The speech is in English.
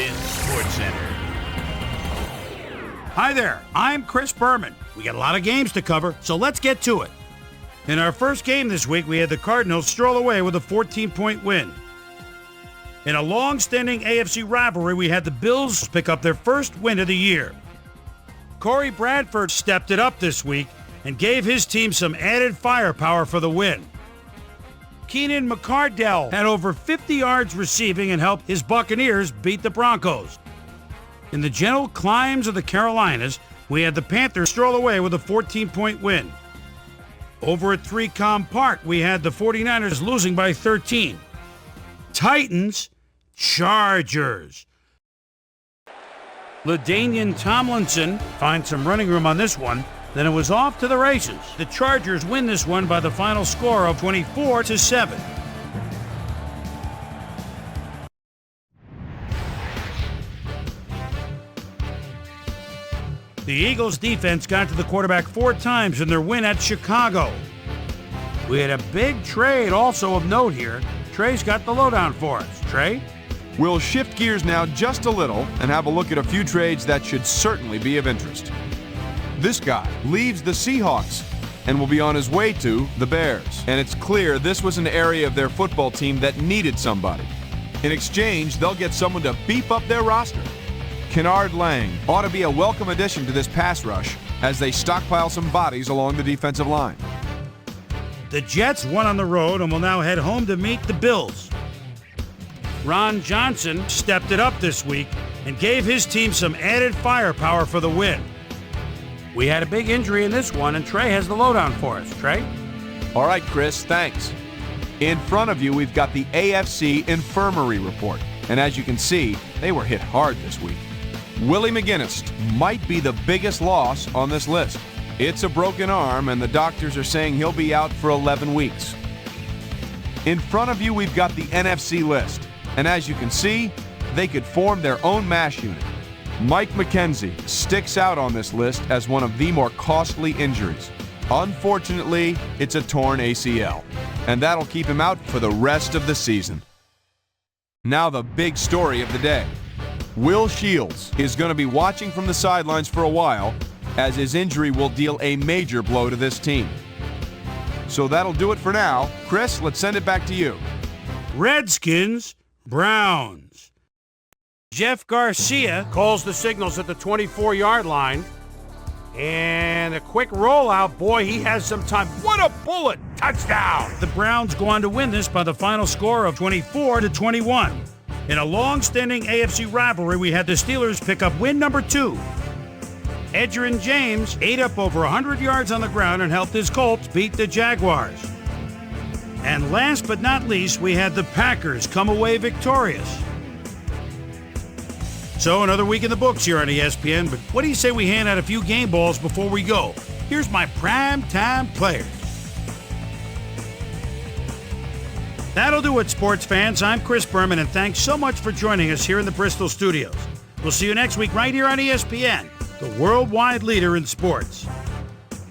in SportsCenter. Hi there, I'm Chris Berman. We got a lot of games to cover, so let's get to it. In our first game this week, we had the Cardinals stroll away with a 14-point win. In a long-standing AFC rivalry, we had the Bills pick up their first win of the year. Corey Bradford stepped it up this week and gave his team some added firepower for the win. Keenan McCardell had over 50 yards receiving and helped his Buccaneers beat the Broncos. In the gentle climes of the Carolinas, we had the Panthers stroll away with a 14-point win. Over at 3Com Park, we had the 49ers losing by 13. Titans, Chargers. LaDainian Tomlinson finds some running room on this one. Then it was off to the races. The Chargers win this one by the final score of 24-7. The Eagles defense got to the quarterback 4 times in their win at Chicago. We had a big trade also of note here. Trey's got the lowdown for us. Trey? We'll shift gears now just a little and have a look at a few trades that should certainly be of interest. This guy leaves the Seahawks and will be on his way to the Bears. And it's clear this was an area of their football team that needed somebody. In exchange, they'll get someone to beef up their roster. Kennard Lang ought to be a welcome addition to this pass rush as they stockpile some bodies along the defensive line. The Jets won on the road and will now head home to meet the Bills. Ron Johnson stepped it up this week and gave his team some added firepower for the win. We had a big injury in this one, and Trey has the lowdown for us. Trey? All right, Chris, thanks. In front of you, we've got the AFC Infirmary Report. And as you can see, they were hit hard this week. Willie McGinnis might be the biggest loss on this list. It's a broken arm, and the doctors are saying he'll be out for 11 weeks. In front of you, we've got the NFC list. And as you can see, they could form their own MASH unit. Mike McKenzie sticks out on this list as one of the more costly injuries. Unfortunately, it's a torn ACL, and that'll keep him out for the rest of the season. Now the big story of the day. Will Shields is going to be watching from the sidelines for a while, as his injury will deal a major blow to this team. So that'll do it for now. Chris, let's send it back to you. Redskins, Browns. Jeff Garcia calls the signals at the 24-yard line. And a quick rollout. Boy, he has some time. What a bullet! Touchdown! The Browns go on to win this by the final score of 24-21. In a long-standing AFC rivalry, we had the Steelers pick up win number 2. Edgerrin James ate up over 100 yards on the ground and helped his Colts beat the Jaguars. And last but not least, we had the Packers come away victorious. So another week in the books here on ESPN, but what do you say we hand out a few game balls before we go? Here's my primetime players. That'll do it, sports fans. I'm Chris Berman, and thanks so much for joining us here in the Bristol studios. We'll see you next week right here on ESPN, the worldwide leader in sports.